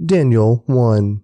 Daniel 1.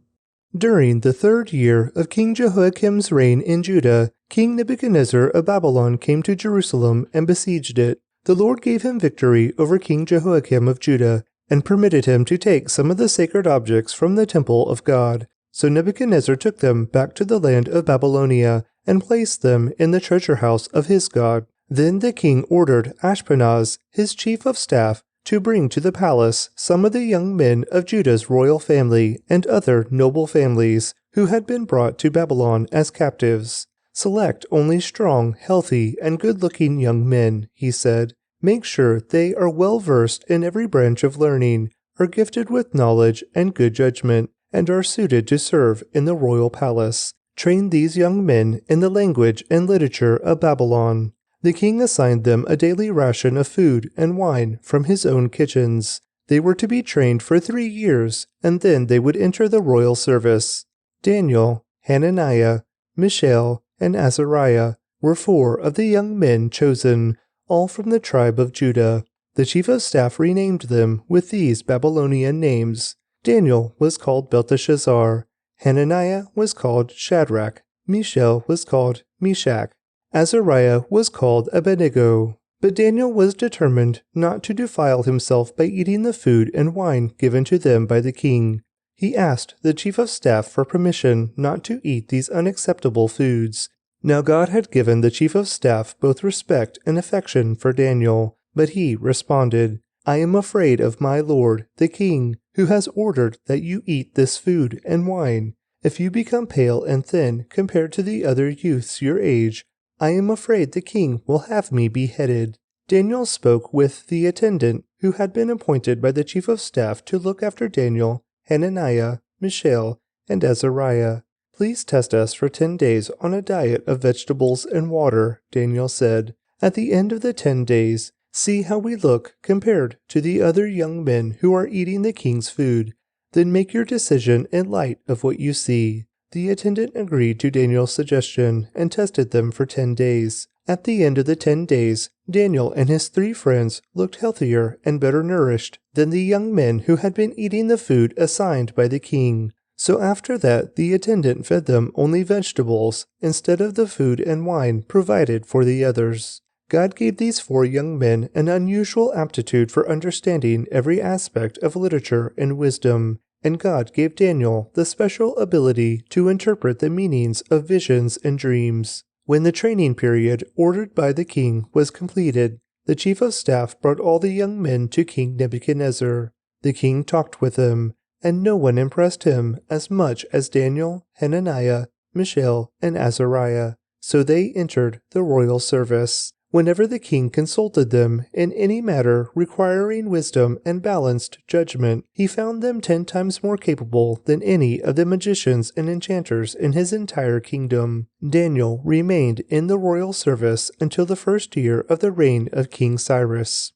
During the 3rd year of King Jehoiakim's reign in Judah, King Nebuchadnezzar of Babylon came to Jerusalem and besieged it. The Lord gave him victory over King Jehoiakim of Judah, and permitted him to take some of the sacred objects from the temple of God. So Nebuchadnezzar took them back to the land of Babylonia, and placed them in the treasure house of his God. Then the king ordered Ashpenaz, his chief of staff, to bring to the palace some of the young men of Judah's royal family and other noble families who had been brought to Babylon as captives. Select only strong, healthy, and good-looking young men, he said. Make sure they are well-versed in every branch of learning, are gifted with knowledge and good judgment, and are suited to serve in the royal palace. Train these young men in the language and literature of Babylon. The king assigned them a daily ration of food and wine from his own kitchens. They were to be trained for 3 years, and then they would enter the royal service. Daniel, Hananiah, Mishael, and Azariah were 4 of the young men chosen, all from the tribe of Judah. The chief of staff renamed them with these Babylonian names. Daniel was called Belteshazzar. Hananiah was called Shadrach. Mishael was called Meshach. Azariah was called Abednego. But Daniel was determined not to defile himself by eating the food and wine given to them by the king. He asked the chief of staff for permission not to eat these unacceptable foods. Now God had given the chief of staff both respect and affection for Daniel, but he responded, "I am afraid of my lord, the king, who has ordered that you eat this food and wine. If you become pale and thin compared to the other youths your age, I am afraid the king will have me beheaded." Daniel spoke with the attendant who had been appointed by the chief of staff to look after Daniel, Hananiah, Mishael, and Azariah. "Please test us for 10 days on a diet of vegetables and water," Daniel said. "At the end of the 10 days, see how we look compared to the other young men who are eating the king's food. Then make your decision in light of what you see." The attendant agreed to Daniel's suggestion and tested them for 10 days. At the end of the 10 days, Daniel and his 3 friends looked healthier and better nourished than the young men who had been eating the food assigned by the king. So after that, the attendant fed them only vegetables instead of the food and wine provided for the others. God gave these 4 young men an unusual aptitude for understanding every aspect of literature and wisdom. And God gave Daniel the special ability to interpret the meanings of visions and dreams. When the training period ordered by the king was completed, the chief of staff brought all the young men to King Nebuchadnezzar. The king talked with them, and no one impressed him as much as Daniel, Hananiah, Mishael, and Azariah. So they entered the royal service. Whenever the king consulted them in any matter requiring wisdom and balanced judgment, he found them 10 times more capable than any of the magicians and enchanters in his entire kingdom. Daniel remained in the royal service until the 1st year of the reign of King Cyrus.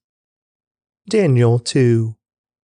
Daniel 2.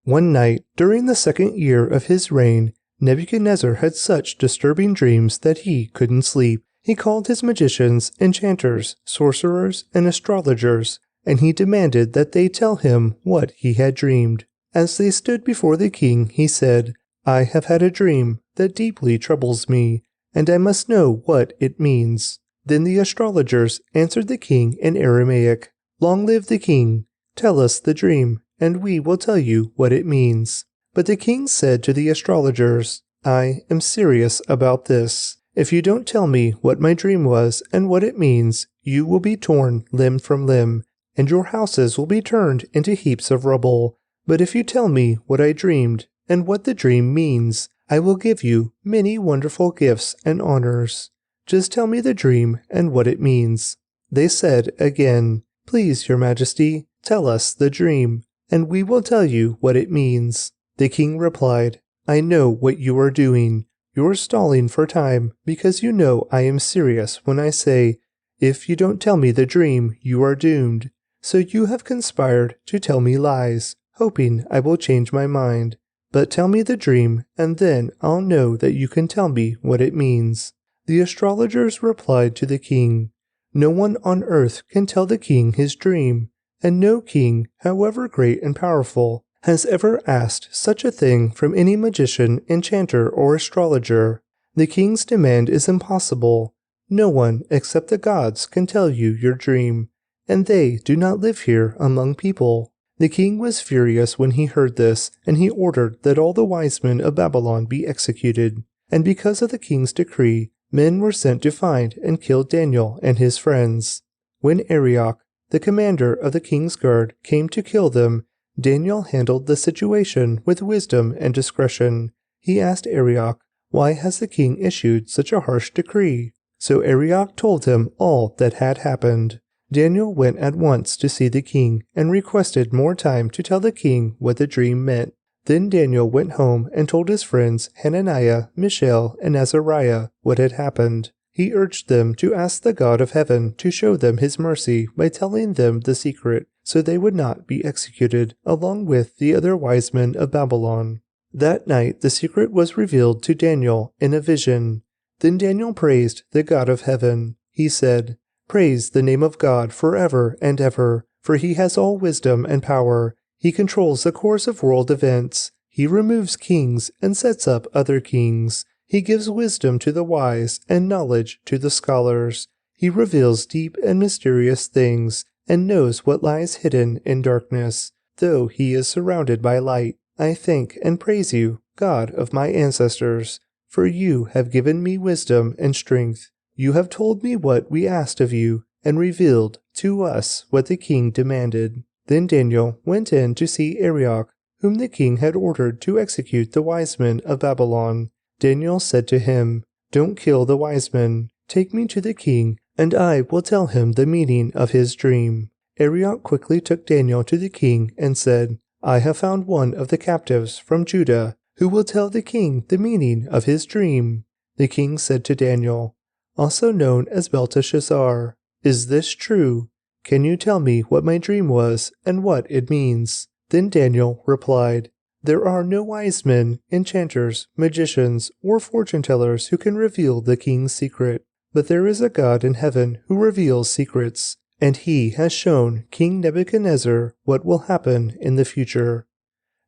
One night, during the 2nd year of his reign, Nebuchadnezzar had such disturbing dreams that he couldn't sleep. He called his magicians, enchanters, sorcerers, and astrologers, and he demanded that they tell him what he had dreamed. As they stood before the king, he said, "I have had a dream that deeply troubles me, and I must know what it means." Then the astrologers answered the king in Aramaic, "Long live the king! Tell us the dream, and we will tell you what it means." But the king said to the astrologers, "I am serious about this. If you don't tell me what my dream was and what it means, you will be torn limb from limb, and your houses will be turned into heaps of rubble. But if you tell me what I dreamed and what the dream means, I will give you many wonderful gifts and honors. Just tell me the dream and what it means." They said again, "Please, your majesty, tell us the dream, and we will tell you what it means." The king replied, "I know what you are doing. You're stalling for time because you know I am serious when I say, if you don't tell me the dream, you are doomed. So you have conspired to tell me lies, hoping I will change my mind. But tell me the dream, and then I'll know that you can tell me what it means." The astrologers replied to the king, "No one on earth can tell the king his dream, and no king, however great and powerful, has ever asked such a thing from any magician, enchanter, or astrologer. The king's demand is impossible. No one except the gods can tell you your dream, and they do not live here among people." The king was furious when he heard this, and he ordered that all the wise men of Babylon be executed. And because of the king's decree, men were sent to find and kill Daniel and his friends. When Arioch, the commander of the king's guard, came to kill them, Daniel handled the situation with wisdom and discretion. He asked Arioch, "Why has the king issued such a harsh decree?" So Arioch told him all that had happened. Daniel went at once to see the king and requested more time to tell the king what the dream meant. Then Daniel went home and told his friends Hananiah, Mishael, and Azariah what had happened. He urged them to ask the God of heaven to show them his mercy by telling them the secret, so they would not be executed, along with the other wise men of Babylon. That night the secret was revealed to Daniel in a vision. Then Daniel praised the God of heaven. He said, "Praise the name of God forever and ever, for he has all wisdom and power. He controls the course of world events. He removes kings and sets up other kings. He gives wisdom to the wise and knowledge to the scholars. He reveals deep and mysterious things and knows what lies hidden in darkness. Though he is surrounded by light, I thank and praise you, God of my ancestors, for you have given me wisdom and strength. You have told me what we asked of you and revealed to us what the king demanded." Then Daniel went in to see Arioch, whom the king had ordered to execute the wise men of Babylon. Daniel said to him, "Don't kill the wise men. Take me to the king, and I will tell him the meaning of his dream." Arioch quickly took Daniel to the king and said, "I have found one of the captives from Judah who will tell the king the meaning of his dream." The king said to Daniel, also known as Belteshazzar, "Is this true? Can you tell me what my dream was and what it means?" Then Daniel replied, "There are no wise men, enchanters, magicians, or fortune-tellers who can reveal the king's secret. But there is a God in heaven who reveals secrets, and he has shown King Nebuchadnezzar what will happen in the future.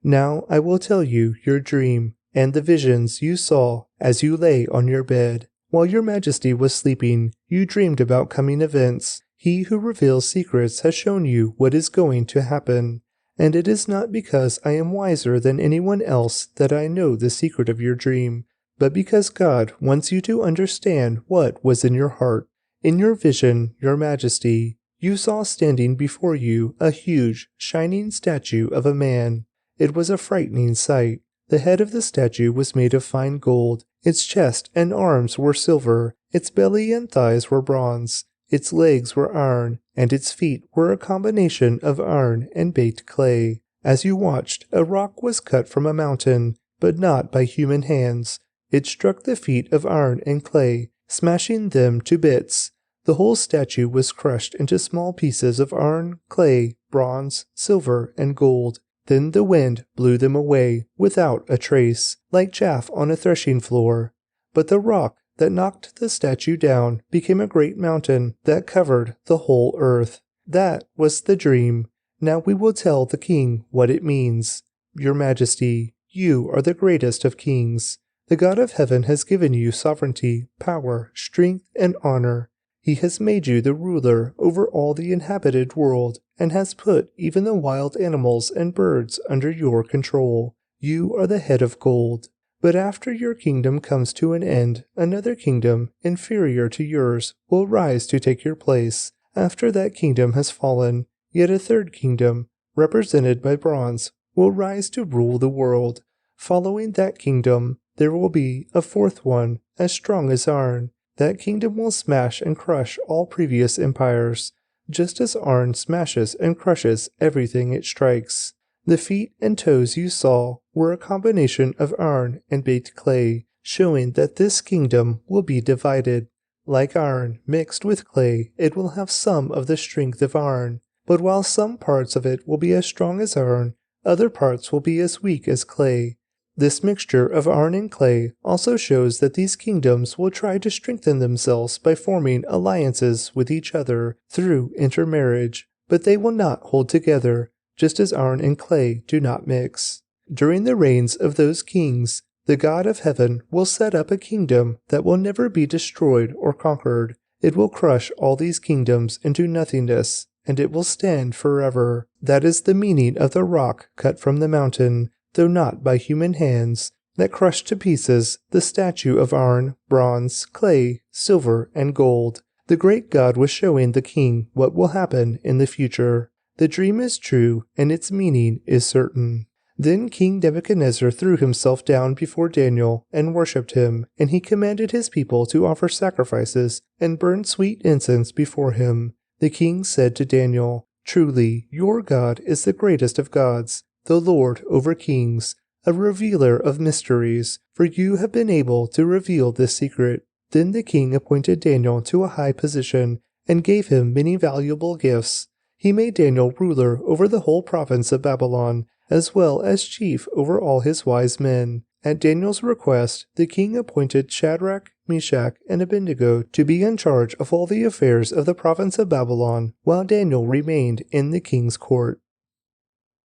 Now I will tell you your dream and the visions you saw as you lay on your bed. While your majesty was sleeping, you dreamed about coming events. He who reveals secrets has shown you what is going to happen. And it is not because I am wiser than anyone else that I know the secret of your dream, but because God wants you to understand what was in your heart. In your vision, your majesty, you saw standing before you a huge, shining statue of a man. It was a frightening sight. The head of the statue was made of fine gold. Its chest and arms were silver. Its belly and thighs were bronze. Its legs were iron, and its feet were a combination of iron and baked clay. As you watched, a rock was cut from a mountain, but not by human hands. It struck the feet of iron and clay, smashing them to bits. The whole statue was crushed into small pieces of iron, clay, bronze, silver, and gold. Then the wind blew them away without a trace, like chaff on a threshing floor. But the rock that knocked the statue down became a great mountain that covered the whole earth. That was the dream. Now we will tell the king what it means. Your Majesty, you are the greatest of kings. The God of heaven has given you sovereignty, power, strength, and honor. He has made you the ruler over all the inhabited world, and has put even the wild animals and birds under your control. You are the head of gold. But after your kingdom comes to an end, another kingdom, inferior to yours, will rise to take your place. After that kingdom has fallen, yet a third kingdom, represented by bronze, will rise to rule the world. Following that kingdom, there will be a fourth one, as strong as iron. That kingdom will smash and crush all previous empires, just as iron smashes and crushes everything it strikes. The feet and toes you saw were a combination of iron and baked clay, showing that this kingdom will be divided. Like iron mixed with clay, it will have some of the strength of iron, but while some parts of it will be as strong as iron, other parts will be as weak as clay. This mixture of iron and clay also shows that these kingdoms will try to strengthen themselves by forming alliances with each other through intermarriage, but they will not hold together. just as iron and clay do not mix. During the reigns of those kings, the God of heaven will set up a kingdom that will never be destroyed or conquered. It will crush all these kingdoms into nothingness, and it will stand forever. That is the meaning of the rock cut from the mountain, though not by human hands, that crushed to pieces the statue of iron, bronze, clay, silver, and gold. The great God was showing the king what will happen in the future. The dream is true, and its meaning is certain. Then King Nebuchadnezzar threw himself down before Daniel and worshipped him, and he commanded his people to offer sacrifices and burn sweet incense before him. The king said to Daniel, "Truly, your God is the greatest of gods, the Lord over kings, a revealer of mysteries, for you have been able to reveal this secret." Then the king appointed Daniel to a high position and gave him many valuable gifts. He made Daniel ruler over the whole province of Babylon, as well as chief over all his wise men. At Daniel's request, the king appointed Shadrach, Meshach, and Abednego to be in charge of all the affairs of the province of Babylon, while Daniel remained in the king's court.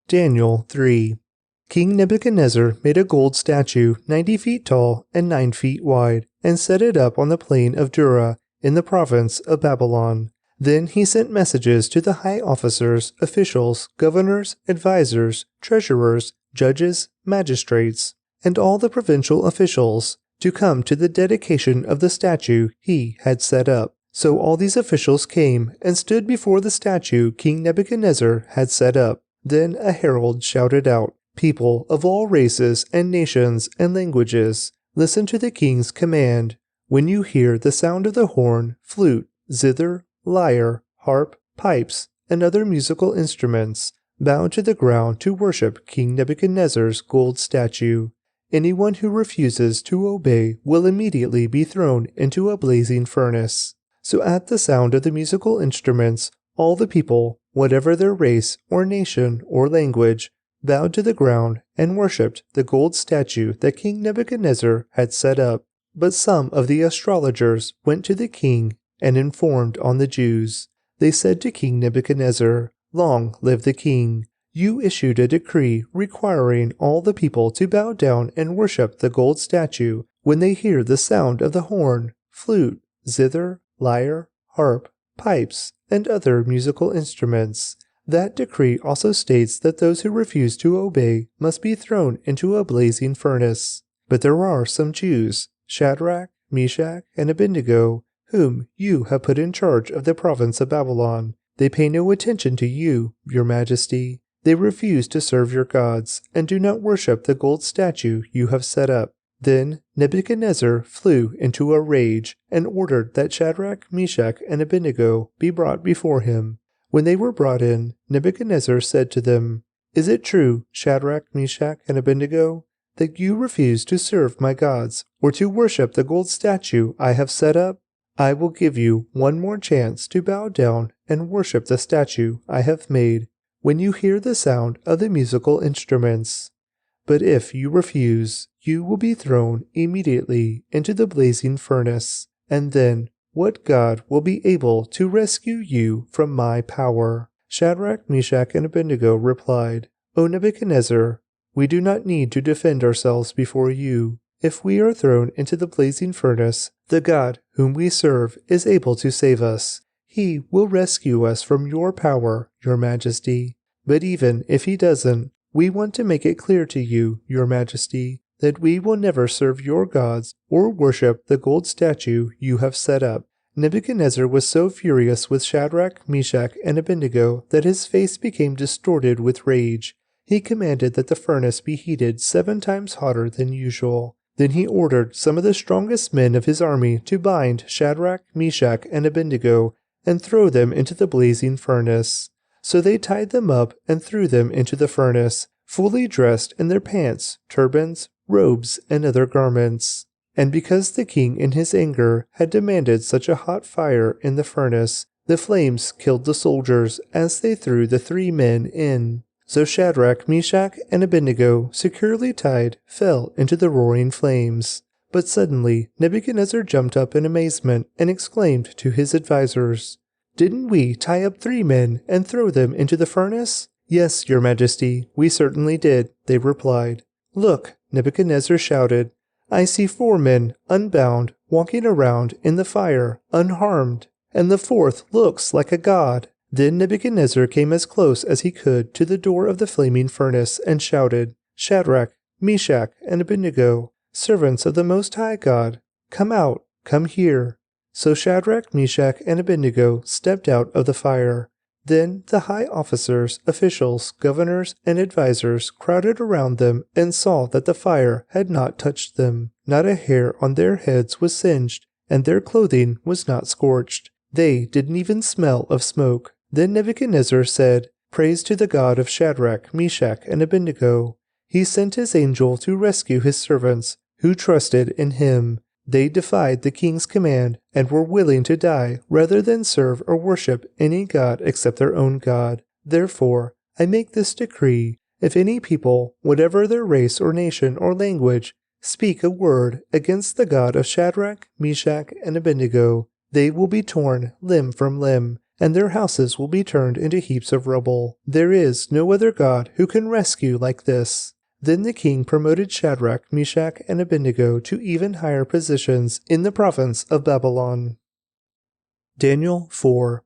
Daniel 3. King Nebuchadnezzar made a gold statue 90 feet tall and 9 feet wide, and set it up on the plain of Dura in the province of Babylon. Then he sent messages to the high officers, officials, governors, advisors, treasurers, judges, magistrates, and all the provincial officials to come to the dedication of the statue he had set up. So all these officials came and stood before the statue King Nebuchadnezzar had set up. Then a herald shouted out, "People of all races and nations and languages, listen to the king's command. When you hear the sound of the horn, flute, zither, lyre, harp, pipes, and other musical instruments, bow to the ground to worship King Nebuchadnezzar's gold statue. Anyone who refuses to obey will immediately be thrown into a blazing furnace." So at the sound of the musical instruments, all the people, whatever their race or nation or language, bowed to the ground and worshipped the gold statue that King Nebuchadnezzar had set up. But some of the astrologers went to the king and informed on the Jews. They said to King Nebuchadnezzar, "Long live the king! You issued a decree requiring all the people to bow down and worship the gold statue when they hear the sound of the horn, flute, zither, lyre, harp, pipes, and other musical instruments. That decree also states that those who refuse to obey must be thrown into a blazing furnace. But there are some Jews, Shadrach, Meshach, and Abednego, whom you have put in charge of the province of Babylon. They pay no attention to you, your majesty. They refuse to serve your gods, and do not worship the gold statue you have set up." Then Nebuchadnezzar flew into a rage and ordered that Shadrach, Meshach, and Abednego be brought before him. When they were brought in, Nebuchadnezzar said to them, "Is it true, Shadrach, Meshach, and Abednego, that you refuse to serve my gods or to worship the gold statue I have set up? I will give you one more chance to bow down and worship the statue I have made when you hear the sound of the musical instruments. But if you refuse, you will be thrown immediately into the blazing furnace, and then what God will be able to rescue you from my power?" Shadrach, Meshach, and Abednego replied, "O Nebuchadnezzar, we do not need to defend ourselves before you. If we are thrown into the blazing furnace, the God whom we serve is able to save us. He will rescue us from your power, your majesty. But even if he doesn't, we want to make it clear to you, your majesty, that we will never serve your gods or worship the gold statue you have set up." Nebuchadnezzar was so furious with Shadrach, Meshach, and Abednego that his face became distorted with rage. He commanded that the furnace be heated 7 times hotter than usual. Then he ordered some of the strongest men of his army to bind Shadrach, Meshach, and Abednego and throw them into the blazing furnace. So they tied them up and threw them into the furnace, fully dressed in their pants, turbans, robes, and other garments. And because the king in his anger had demanded such a hot fire in the furnace, the flames killed the soldiers as they threw the 3 men in. So Shadrach, Meshach, and Abednego, securely tied, fell into the roaring flames. But suddenly Nebuchadnezzar jumped up in amazement and exclaimed to his advisors, "Didn't we tie up 3 men and throw them into the furnace? "Yes, your majesty, we certainly did," they replied. "Look," Nebuchadnezzar shouted, "I see 4 men, unbound, walking around in the fire, unharmed, and the 4th looks like a god." Then Nebuchadnezzar came as close as he could to the door of the flaming furnace and shouted, "Shadrach, Meshach, and Abednego, servants of the Most High God, come out, come here." So Shadrach, Meshach, and Abednego stepped out of the fire. Then the high officers, officials, governors, and advisers crowded around them and saw that the fire had not touched them. Not a hair on their heads was singed, and their clothing was not scorched. They didn't even smell of smoke. Then Nebuchadnezzar said, "Praise to the God of Shadrach, Meshach, and Abednego. He sent his angel to rescue his servants who trusted in him. They defied the king's command and were willing to die rather than serve or worship any god except their own God. Therefore, I make this decree: if any people, whatever their race or nation or language, speak a word against the God of Shadrach, Meshach, and Abednego, they will be torn limb from limb, and their houses will be turned into heaps of rubble. There is no other God who can rescue like this." Then the king promoted Shadrach, Meshach, and Abednego to even higher positions in the province of Babylon. Daniel 4.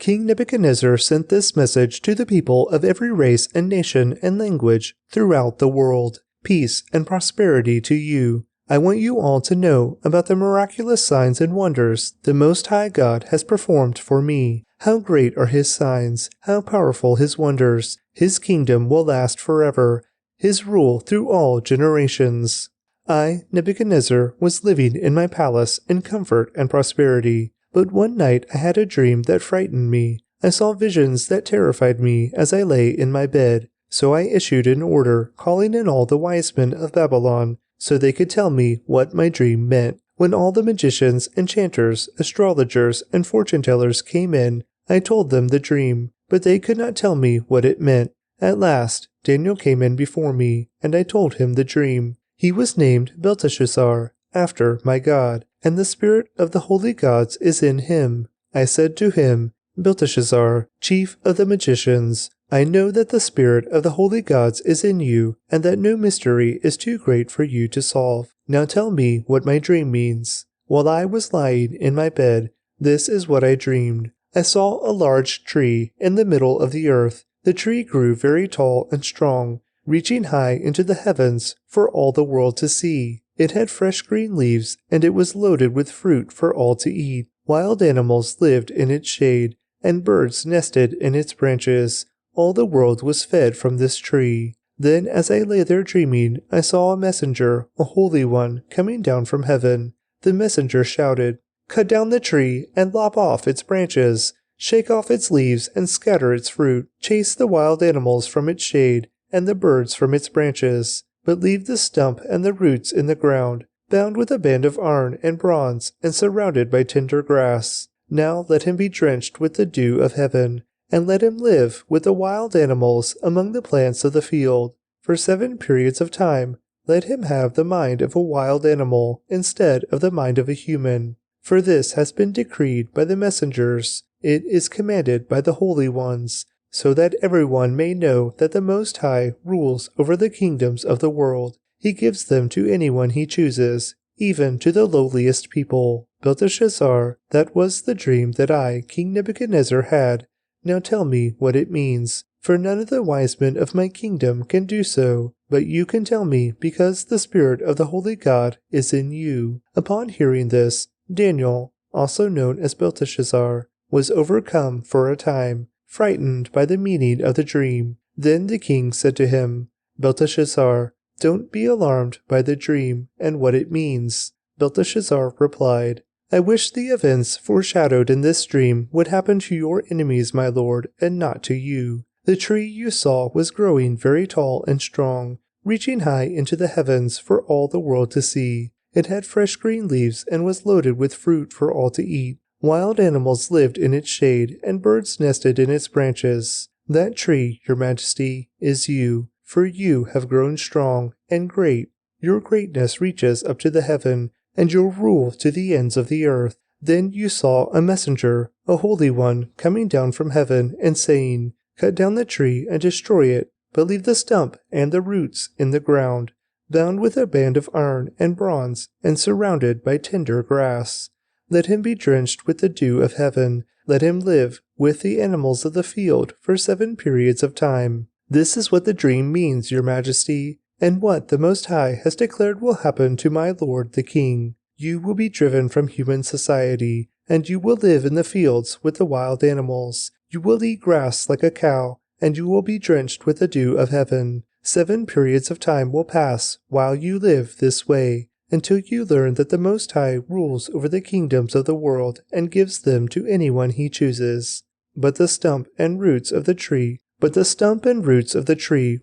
King Nebuchadnezzar sent this message to the people of every race and nation and language throughout the world: "Peace and prosperity to you. I want you all to know about the miraculous signs and wonders the Most High God has performed for me. How great are his signs, how powerful his wonders. His kingdom will last forever, his rule through all generations." I, Nebuchadnezzar, was living in my palace in comfort and prosperity. But one night I had a dream that frightened me. I saw visions that terrified me as I lay in my bed. So I issued an order calling in all the wise men of Babylon so they could tell me what my dream meant. When all the magicians, enchanters, astrologers, and fortune-tellers came in, I told them the dream, but they could not tell me what it meant. At last, Daniel came in before me, and I told him the dream. He was named Belteshazzar, after my God, and the spirit of the holy gods is in him. I said to him, "Belteshazzar, chief of the magicians, I know that the spirit of the holy gods is in you, and that no mystery is too great for you to solve. Now tell me what my dream means." While I was lying in my bed, this is what I dreamed. I saw a large tree in the middle of the earth. The tree grew very tall and strong, reaching high into the heavens for all the world to see. It had fresh green leaves, and it was loaded with fruit for all to eat. Wild animals lived in its shade, and birds nested in its branches. All the world was fed from this tree. Then, as I lay there dreaming, I saw a messenger, a holy one, coming down from heaven. The messenger shouted, "Cut down the tree and lop off its branches. Shake off its leaves and scatter its fruit. Chase the wild animals from its shade and the birds from its branches. But leave the stump and the roots in the ground, bound with a band of iron and bronze and surrounded by tender grass. Now let him be drenched with the dew of heaven, and let him live with the wild animals among the plants of the field. For 7 periods of time, let him have the mind of a wild animal instead of the mind of a human. For this has been decreed by the messengers. It is commanded by the holy ones, so that everyone may know that the Most High rules over the kingdoms of the world. He gives them to anyone he chooses, even to the lowliest people." Belteshazzar, that was the dream that I, King Nebuchadnezzar, had. Now tell me what it means, for none of the wise men of my kingdom can do so, but you can tell me because the spirit of the holy God is in you." Upon hearing this, Daniel, also known as Belteshazzar, was overcome for a time, frightened by the meaning of the dream. Then the king said to him, "Belteshazzar, don't be alarmed by the dream and what it means." Belteshazzar replied, "I wish the events foreshadowed in this dream would happen to your enemies, my lord, and not to you. The tree you saw was growing very tall and strong, reaching high into the heavens for all the world to see. It had fresh green leaves and was loaded with fruit for all to eat. Wild animals lived in its shade, and birds nested in its branches. That tree, your majesty, is you, for you have grown strong and great. Your greatness reaches up to the heaven, and your rule to the ends of the earth." Then you saw a messenger, a holy one, coming down from heaven and saying, Cut down the tree and destroy it, but leave the stump and the roots in the ground, bound with a band of iron and bronze and surrounded by tender grass. Let him be drenched with the dew of heaven. Let him live with the animals of the field for 7 periods of time. This is what the dream means, your majesty, and what the Most High has declared will happen to my lord the king. You will be driven from human society, and you will live in the fields with the wild animals. You will eat grass like a cow, and you will be drenched with the dew of heaven. 7 periods of time will pass while you live this way, until you learn that the Most High rules over the kingdoms of the world and gives them to anyone he chooses. But the stump and roots of the tree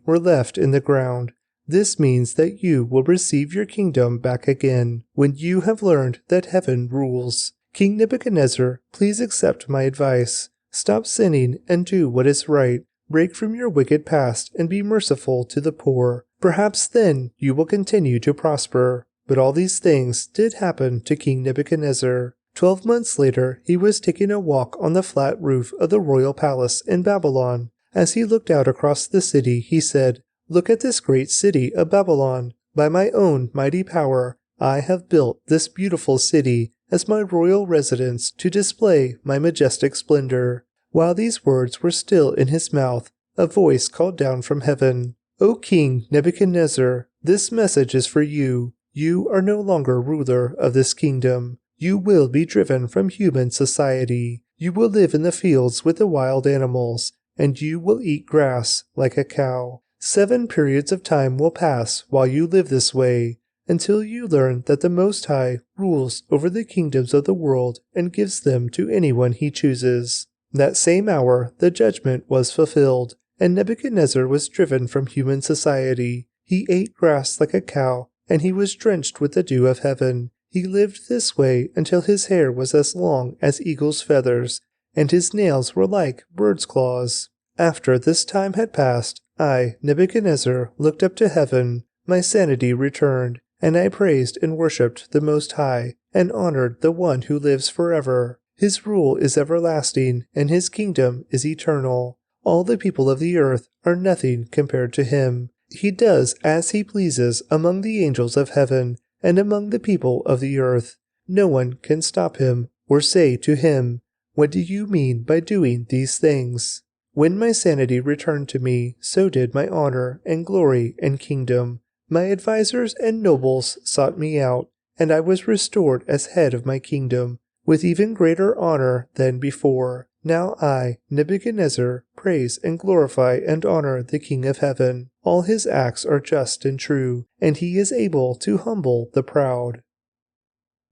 were left in the ground. This means that you will receive your kingdom back again when you have learned that heaven rules. King Nebuchadnezzar, please accept my advice. Stop sinning and do what is right. Break from your wicked past and be merciful to the poor. Perhaps then you will continue to prosper. But all these things did happen to King Nebuchadnezzar. 12 months later, he was taking a walk on the flat roof of the royal palace in Babylon. As he looked out across the city, he said, "Look at this great city of Babylon. By my own mighty power, I have built this beautiful city as my royal residence to display my majestic splendor." While these words were still in his mouth, a voice called down from heaven, "O King Nebuchadnezzar, this message is for you. You are no longer ruler of this kingdom. You will be driven from human society. You will live in the fields with the wild animals, and you will eat grass like a cow. 7 periods of time will pass while you live this way, until you learn that the Most High rules over the kingdoms of the world and gives them to anyone he chooses." That same hour, the judgment was fulfilled, and Nebuchadnezzar was driven from human society. He ate grass like a cow, and he was drenched with the dew of heaven. He lived this way until his hair was as long as eagle's feathers, and his nails were like bird's claws. After this time had passed, I, Nebuchadnezzar, looked up to heaven. My sanity returned, and I praised and worshipped the Most High, and honored the one who lives forever. His rule is everlasting, and his kingdom is eternal. All the people of the earth are nothing compared to him. He does as he pleases among the angels of heaven and among the people of the earth. No one can stop him or say to him, "What do you mean by doing these things?" When my sanity returned to me, so did my honor and glory and kingdom. My advisors and nobles sought me out, and I was restored as head of my kingdom, with even greater honor than before. Now I, Nebuchadnezzar, praise and glorify and honor the King of heaven. All his acts are just and true, and he is able to humble the proud.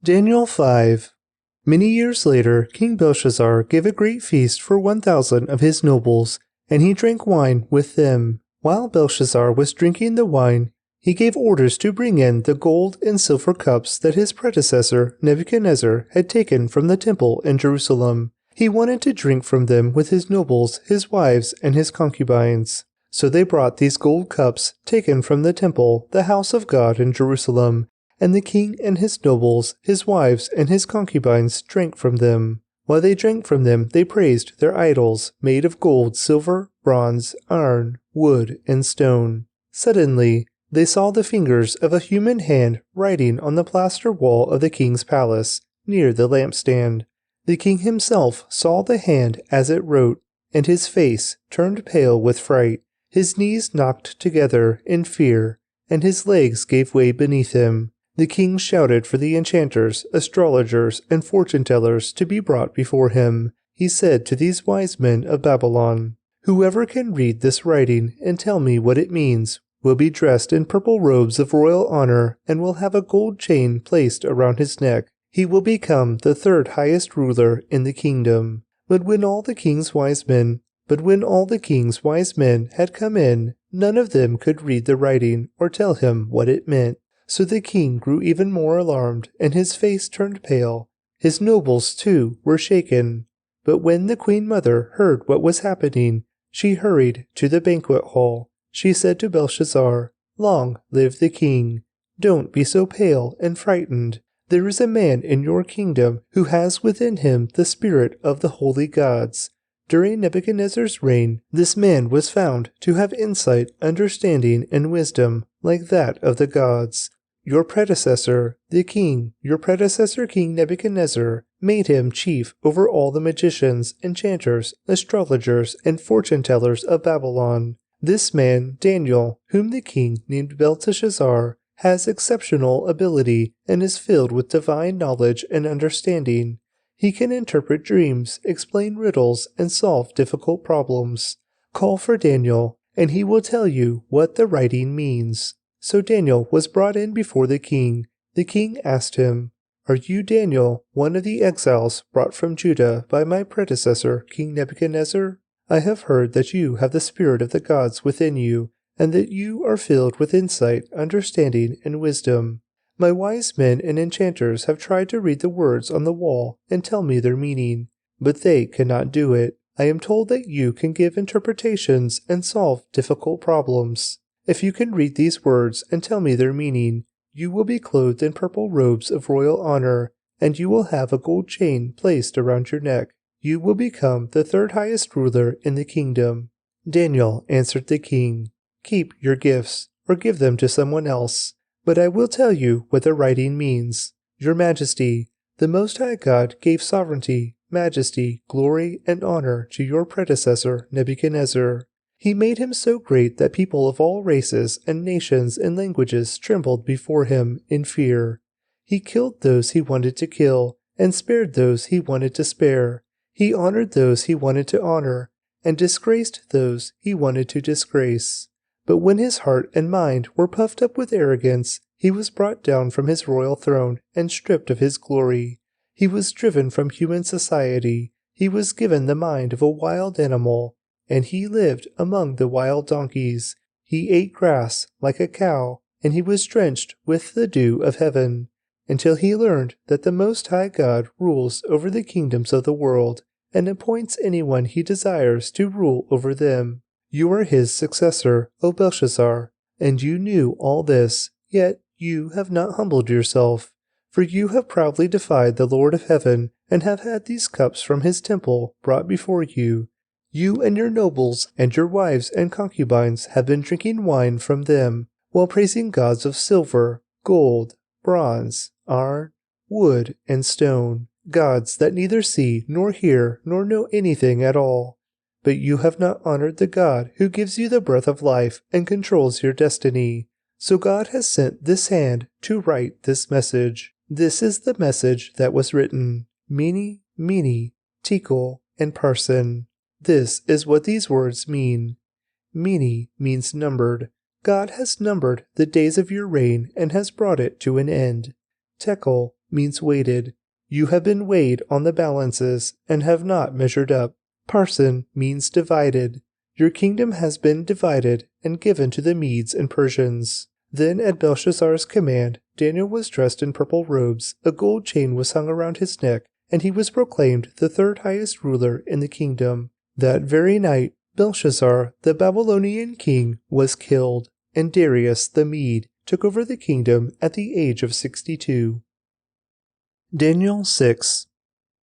Daniel 5. Many years later, King Belshazzar gave a great feast for 1,000 of his nobles, and he drank wine with them. While Belshazzar was drinking the wine, he gave orders to bring in the gold and silver cups that his predecessor, Nebuchadnezzar, had taken from the temple in Jerusalem. He wanted to drink from them with his nobles, his wives, and his concubines. So they brought these gold cups taken from the temple, the house of God in Jerusalem, and the king and his nobles, his wives, and his concubines drank from them. While they drank from them, they praised their idols, made of gold, silver, bronze, iron, wood, and stone. Suddenly, they saw the fingers of a human hand writing on the plaster wall of the king's palace, near the lampstand. The king himself saw the hand as it wrote, and his face turned pale with fright. His knees knocked together in fear, and his legs gave way beneath him. The king shouted for the enchanters, astrologers, and fortune-tellers to be brought before him. He said to these wise men of Babylon, "Whoever can read this writing and tell me what it means will be dressed in purple robes of royal honor and will have a gold chain placed around his neck. He will become the 3rd highest ruler in the kingdom." But when all the king's wise men had come in, none of them could read the writing or tell him what it meant. So the king grew even more alarmed, and his face turned pale. His nobles, too, were shaken. But when the queen mother heard what was happening, she hurried to the banquet hall. She said to Belshazzar, "Long live the king! Don't be so pale and frightened. There is a man in your kingdom who has within him the spirit of the holy gods. During Nebuchadnezzar's reign, this man was found to have insight, understanding, and wisdom like that of the gods. Your predecessor, King Nebuchadnezzar, made him chief over all the magicians, enchanters, astrologers, and fortune-tellers of Babylon. This man, Daniel, whom the king named Belteshazzar, has exceptional ability and is filled with divine knowledge and understanding. He can interpret dreams, explain riddles, and solve difficult problems. Call for Daniel, and he will tell you what the writing means. So Daniel was brought in before the king. The king asked him, "Are you Daniel, one of the exiles brought from Judah by my predecessor, King Nebuchadnezzar? I have heard that you have the spirit of the gods within you, and that you are filled with insight, understanding, and wisdom. My wise men and enchanters have tried to read the words on the wall and tell me their meaning, but they cannot do it. I am told that you can give interpretations and solve difficult problems. If you can read these words and tell me their meaning, you will be clothed in purple robes of royal honor, and you will have a gold chain placed around your neck. You will become the third highest ruler in the kingdom." Daniel answered the king, "Keep your gifts, or give them to someone else. But I will tell you what the writing means. Your Majesty, the Most High God gave sovereignty, majesty, glory, and honor to your predecessor Nebuchadnezzar. He made him so great that people of all races and nations and languages trembled before him in fear. He killed those he wanted to kill, and spared those he wanted to spare. He honored those he wanted to honor, and disgraced those he wanted to disgrace. But when his heart and mind were puffed up with arrogance, he was brought down from his royal throne and stripped of his glory. He was driven from human society. He was given the mind of a wild animal, and he lived among the wild donkeys. He ate grass like a cow, and he was drenched with the dew of heaven, until he learned that the Most High God rules over the kingdoms of the world and appoints anyone he desires to rule over them. You are his successor, O Belshazzar, and you knew all this, yet you have not humbled yourself, for you have proudly defied the Lord of heaven and have had these cups from his temple brought before you. You and your nobles and your wives and concubines have been drinking wine from them, while praising gods of silver, gold, bronze, iron, wood, and stone, gods that neither see nor hear nor know anything at all. But you have not honored the God who gives you the breath of life and controls your destiny. So God has sent this hand to write this message. This is the message that was written. Mene, Mene, Tekel, and Parsin. This is what these words mean. Mene means numbered. God has numbered the days of your reign and has brought it to an end. Tekel means weighted. You have been weighed on the balances and have not measured up. Parsin means divided. Your kingdom has been divided and given to the Medes and Persians. Then at Belshazzar's command, Daniel was dressed in purple robes, a gold chain was hung around his neck, and he was proclaimed the third highest ruler in the kingdom. That very night, Belshazzar, the Babylonian king, was killed, and Darius the Mede took over the kingdom at the age of 62. Daniel 6.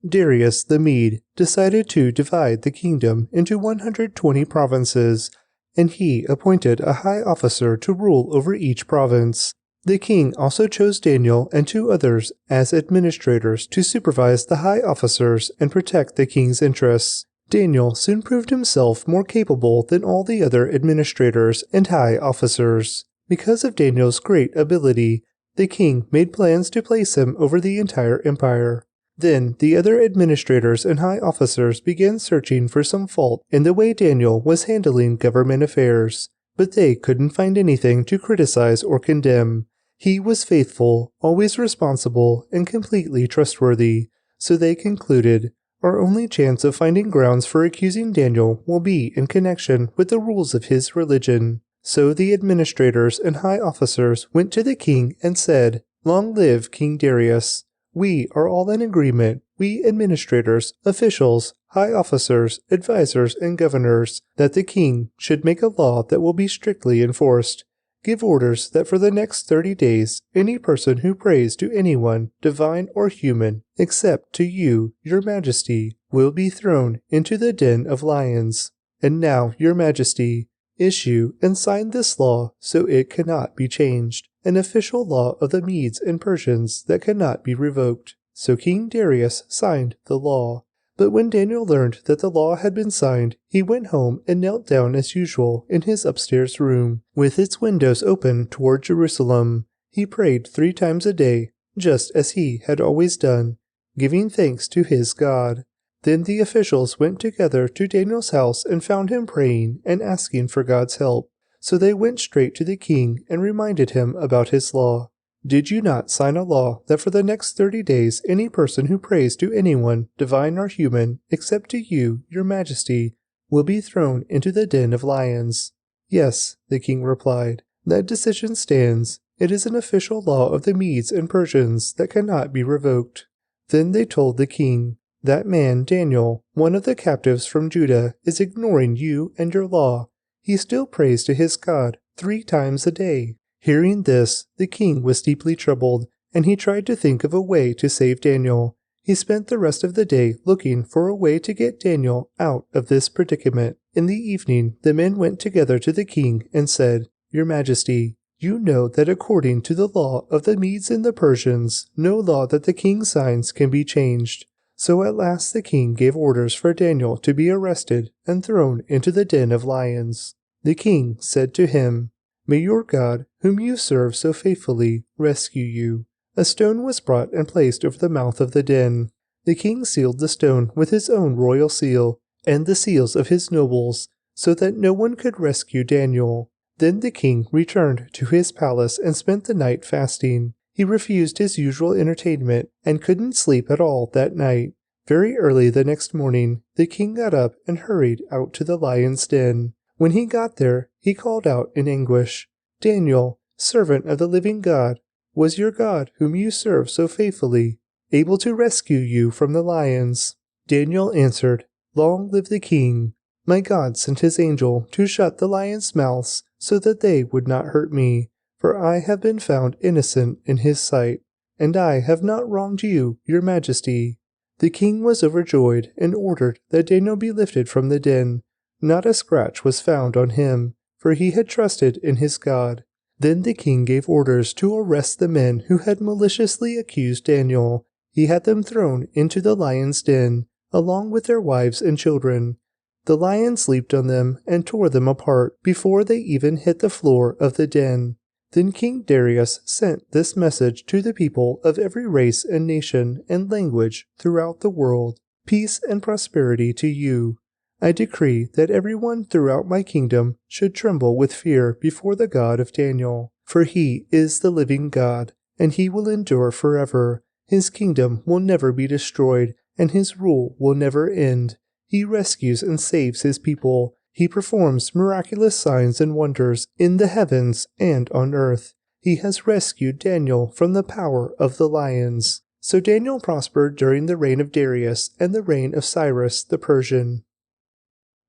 Darius the Mede decided to divide the kingdom into 120 provinces, and he appointed a high officer to rule over each province. The king also chose Daniel and 2 others as administrators to supervise the high officers and protect the king's interests. Daniel soon proved himself more capable than all the other administrators and high officers. Because of Daniel's great ability, the king made plans to place him over the entire empire. Then the other administrators and high officers began searching for some fault in the way Daniel was handling government affairs, but they couldn't find anything to criticize or condemn. He was faithful, always responsible, and completely trustworthy, so they concluded, our only chance of finding grounds for accusing Daniel will be in connection with the rules of his religion. So the administrators and high officers went to the king and said, "Long live King Darius! We are all in agreement, we administrators, officials, high officers, advisors, and governors, that the king should make a law that will be strictly enforced. give orders that for the next 30 days, any person who prays to anyone, divine or human, except to you, your majesty, will be thrown into the den of lions. And now, your majesty, issue and sign this law so it cannot be changed, an official law of the Medes and Persians that cannot be revoked. So King Darius signed the law. But when Daniel learned that the law had been signed, he went home and knelt down as usual in his upstairs room, with its windows open toward Jerusalem. He prayed 3 times a day, just as he had always done, giving thanks to his God. Then the officials went together to Daniel's house and found him praying and asking for God's help. So they went straight to the king and reminded him about his law. Did you not sign a law that for the next 30 days any person who prays to anyone, divine or human, except to you, your majesty, will be thrown into the den of lions? Yes, the king replied. That decision stands. It is an official law of the Medes and Persians that cannot be revoked. Then they told the king, that man, Daniel, one of the captives from Judah, is ignoring you and your law. He still prays to his God 3 times a day. Hearing this, the king was deeply troubled, and he tried to think of a way to save Daniel. He spent the rest of the day looking for a way to get Daniel out of this predicament. In the evening, the men went together to the king and said, Your Majesty, you know that according to the law of the Medes and the Persians, no law that the king signs can be changed. So at last the king gave orders for Daniel to be arrested and thrown into the den of lions. The king said to him, May your God, whom you serve so faithfully, rescue you. A stone was brought and placed over the mouth of the den. The king sealed the stone with his own royal seal and the seals of his nobles, so that no one could rescue Daniel. Then the king returned to his palace and spent the night fasting. He refused his usual entertainment and couldn't sleep at all that night. Very early the next morning, the king got up and hurried out to the lion's den. When he got there, he called out in anguish, Daniel, servant of the living God, was your God, whom you serve so faithfully, able to rescue you from the lions? Daniel answered, Long live the king. My God sent his angel to shut the lions' mouths so that they would not hurt me, for I have been found innocent in his sight, and I have not wronged you, your majesty. The king was overjoyed and ordered that Daniel be lifted from the den. Not a scratch was found on him, for he had trusted in his God. Then the king gave orders to arrest the men who had maliciously accused Daniel. He had them thrown into the lion's den, along with their wives and children. The lions leaped on them and tore them apart before they even hit the floor of the den. Then King Darius sent this message to the people of every race and nation and language throughout the world. Peace and prosperity to you. I decree that everyone throughout my kingdom should tremble with fear before the God of Daniel, for he is the living God, and he will endure forever. His kingdom will never be destroyed, and his rule will never end. He rescues and saves his people. He performs miraculous signs and wonders in the heavens and on earth. He has rescued Daniel from the power of the lions. So Daniel prospered during the reign of Darius and the reign of Cyrus the Persian.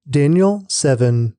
Daniel 7.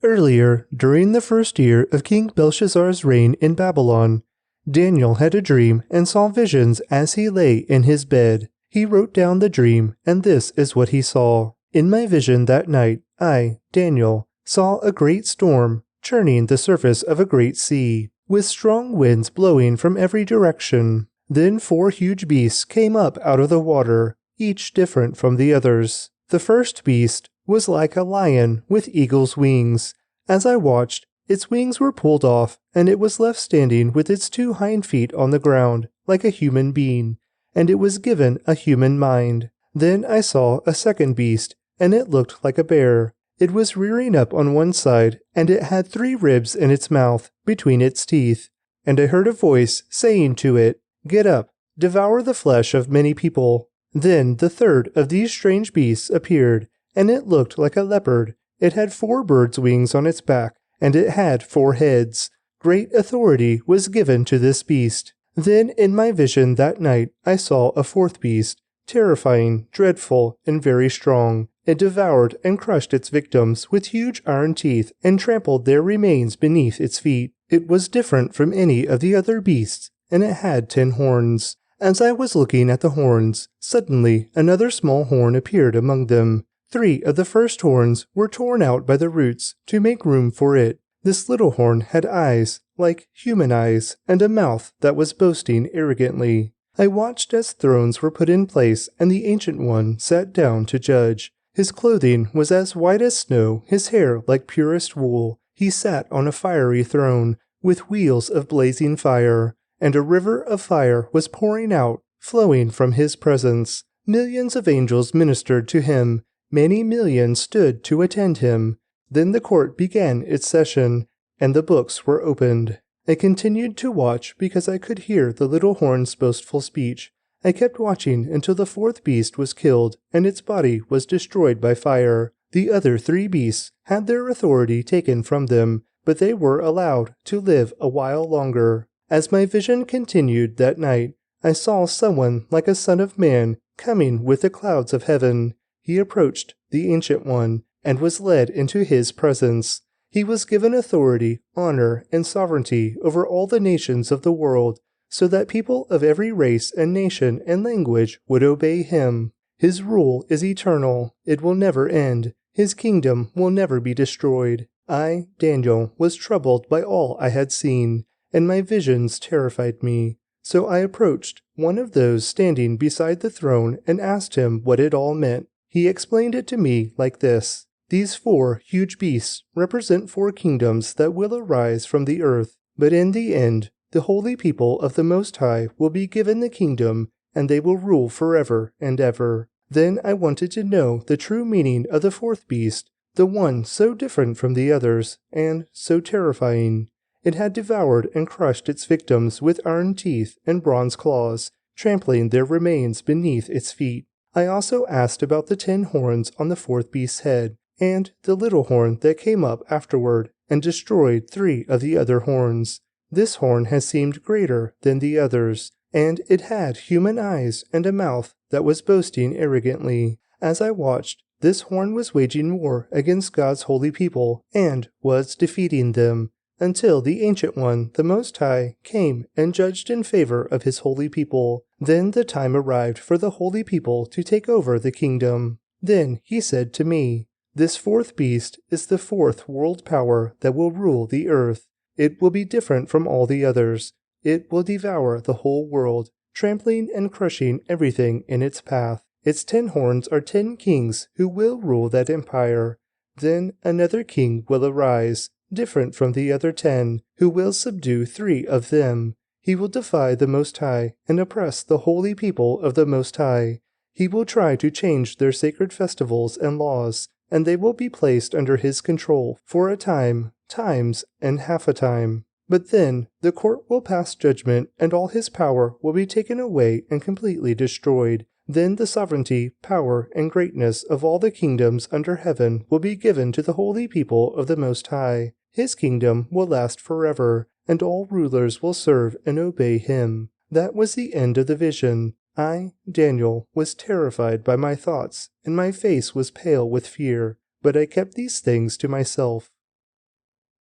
Earlier, during the first year of King Belshazzar's reign in Babylon, Daniel had a dream and saw visions as he lay in his bed. He wrote down the dream, and this is what he saw. In my vision that night, I, Daniel, saw a great storm churning the surface of a great sea, with strong winds blowing from every direction. Then 4 huge beasts came up out of the water, each different from the others. The first beast was like a lion with eagle's wings. As I watched, its wings were pulled off, and it was left standing with its 2 hind feet on the ground, like a human being, and it was given a human mind. Then I saw a second beast, and it looked like a bear. It was rearing up on one side, and it had 3 ribs in its mouth, between its teeth. And I heard a voice saying to it, Get up, devour the flesh of many people. Then the third of these strange beasts appeared, and it looked like a leopard. It had 4 birds' wings on its back, and it had 4 heads. Great authority was given to this beast. Then in my vision that night I saw a 4th beast, terrifying, dreadful, and very strong. It devoured and crushed its victims with huge iron teeth and trampled their remains beneath its feet. It was different from any of the other beasts, and it had 10 horns. As I was looking at the horns, suddenly another small horn appeared among them. 3 of the first horns were torn out by the roots to make room for it. This little horn had eyes, like human eyes, and a mouth that was boasting arrogantly. I watched as thrones were put in place, and the Ancient One sat down to judge. His clothing was as white as snow, his hair like purest wool. He sat on a fiery throne, with wheels of blazing fire, and a river of fire was pouring out, flowing from his presence. Millions of angels ministered to him. Many millions stood to attend him. Then the court began its session, and the books were opened. I continued to watch because I could hear the little horn's boastful speech. I kept watching until the 4th beast was killed and its body was destroyed by fire. The other 3 beasts had their authority taken from them, but they were allowed to live a while longer. As my vision continued that night, I saw someone like a son of man coming with the clouds of heaven. He approached the Ancient One and was led into his presence. He was given authority, honor, and sovereignty over all the nations of the world, so that people of every race and nation and language would obey him. His rule is eternal. It will never end. His kingdom will never be destroyed. I, Daniel, was troubled by all I had seen, and my visions terrified me. So I approached one of those standing beside the throne and asked him what it all meant. He explained it to me like this. These 4 huge beasts represent 4 kingdoms that will arise from the earth, but in the end, the holy people of the Most High will be given the kingdom, and they will rule forever and ever. Then I wanted to know the true meaning of the 4th beast, the one so different from the others, and so terrifying. It had devoured and crushed its victims with iron teeth and bronze claws, trampling their remains beneath its feet. I also asked about the 10 horns on the 4th beast's head, and the little horn that came up afterward and destroyed 3 of the other horns. This horn has seemed greater than the others, and it had human eyes and a mouth that was boasting arrogantly. As I watched, this horn was waging war against God's holy people and was defeating them, until the Ancient One, the Most High, came and judged in favor of his holy people. Then the time arrived for the holy people to take over the kingdom. Then he said to me, "This 4th beast is the 4th world power that will rule the earth. It will be different from all the others. It will devour the whole world, trampling and crushing everything in its path. Its 10 horns are 10 kings who will rule that empire. Then another king will arise, different from the other 10, who will subdue 3 of them. He will defy the Most High and oppress the holy people of the Most High. He will try to change their sacred festivals and laws, and they will be placed under his control for a time, times, and half a time. But then the court will pass judgment, and all his power will be taken away and completely destroyed. Then the sovereignty, power, and greatness of all the kingdoms under heaven will be given to the holy people of the Most High. His kingdom will last forever, and all rulers will serve and obey him." That was the end of the vision. I, Daniel, was terrified by my thoughts, and my face was pale with fear, but I kept these things to myself.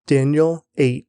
Daniel 8.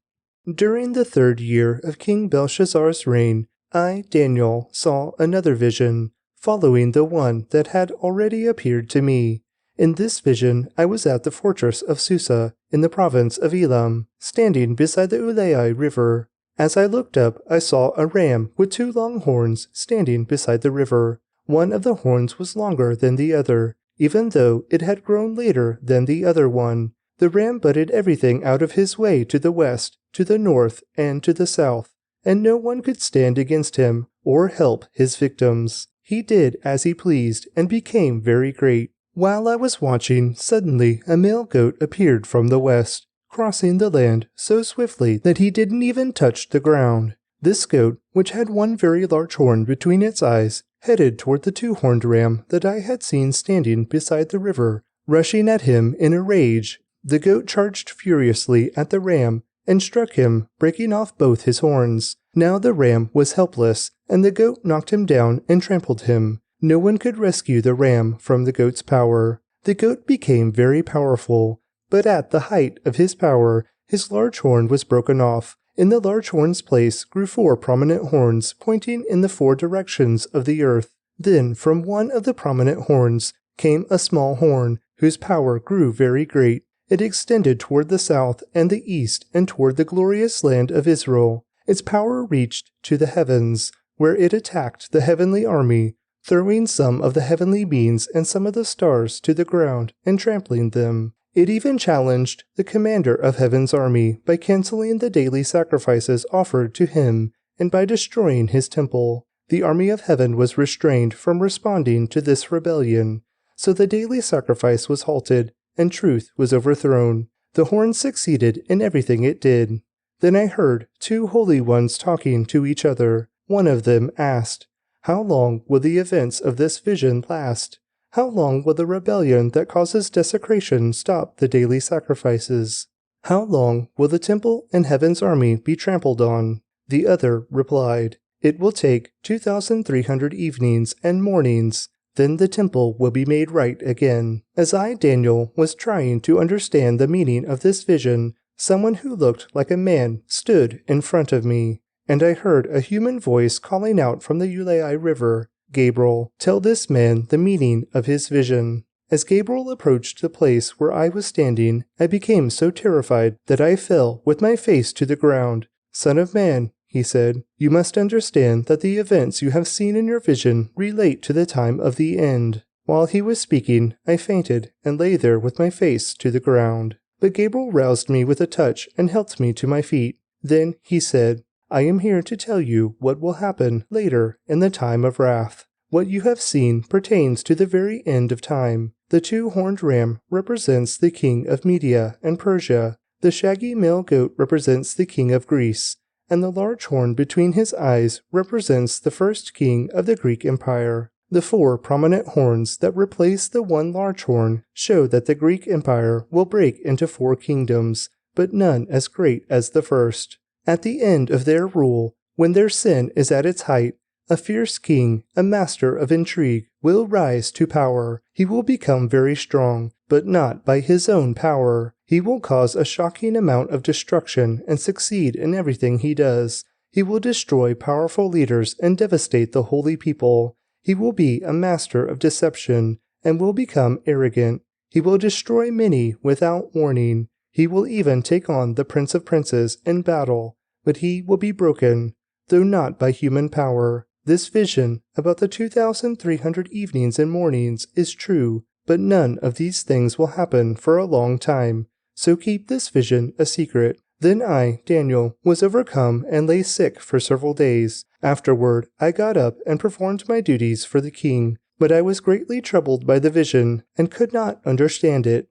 During the 3rd year of King Belshazzar's reign, I, Daniel, saw another vision, following the one that had already appeared to me. In this vision, I was at the fortress of Susa, in the province of Elam, standing beside the Ulai River. As I looked up, I saw a ram with 2 long horns standing beside the river. One of the horns was longer than the other, even though it had grown later than the other one. The ram butted everything out of his way to the west, to the north, and to the south, and no one could stand against him or help his victims. He did as he pleased and became very great. While I was watching, suddenly a male goat appeared from the west, crossing the land so swiftly that he didn't even touch the ground. This goat, which had one very large horn between its eyes, headed toward the 2-horned ram that I had seen standing beside the river, rushing at him in a rage. The goat charged furiously at the ram and struck him, breaking off both his horns. Now the ram was helpless, and the goat knocked him down and trampled him. No one could rescue the ram from the goat's power. The goat became very powerful, but at the height of his power, his large horn was broken off, In the large horn's place grew 4 prominent horns pointing in the 4 directions of the earth. Then from one of the prominent horns came a small horn, whose power grew very great. It extended toward the south and the east and toward the glorious land of Israel. Its power reached to the heavens, where it attacked the heavenly army, throwing some of the heavenly beings and some of the stars to the ground and trampling them. It even challenged the commander of heaven's army by canceling the daily sacrifices offered to him and by destroying his temple. The army of heaven was restrained from responding to this rebellion, so the daily sacrifice was halted and truth was overthrown. The horn succeeded in everything it did. Then I heard 2 holy ones talking to each other. One of them asked, "How long will the events of this vision last? How long will the rebellion that causes desecration stop the daily sacrifices? How long will the temple and heaven's army be trampled on?" The other replied, "It will take 2,300 evenings and mornings. Then the temple will be made right again." As I, Daniel, was trying to understand the meaning of this vision, someone who looked like a man stood in front of me, and I heard a human voice calling out from the Ulai River, "Gabriel, tell this man the meaning of his vision." As Gabriel approached the place where I was standing, I became so terrified that I fell with my face to the ground. "Son of man," he said, "you must understand that the events you have seen in your vision relate to the time of the end." While he was speaking, I fainted and lay there with my face to the ground. But Gabriel roused me with a touch and helped me to my feet. Then he said, "I am here to tell you what will happen later in the time of wrath. What you have seen pertains to the very end of time. The 2-horned ram represents the king of Media and Persia. The shaggy male goat represents the king of Greece, and the large horn between his eyes represents the first king of the Greek Empire. The 4 prominent horns that replace the 1 large horn show that the Greek Empire will break into 4 kingdoms, but none as great as the first. At the end of their rule, when their sin is at its height, a fierce king, a master of intrigue, will rise to power. He will become very strong, but not by his own power. He will cause a shocking amount of destruction and succeed in everything he does. He will destroy powerful leaders and devastate the holy people. He will be a master of deception and will become arrogant. He will destroy many without warning. He will even take on the Prince of Princes in battle, but he will be broken, though not by human power. This vision about the 2,300 evenings and mornings is true, but none of these things will happen for a long time, so keep this vision a secret. Then I, Daniel, was overcome and lay sick for several days. Afterward, I got up and performed my duties for the king, but I was greatly troubled by the vision and could not understand it.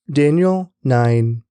Daniel 9.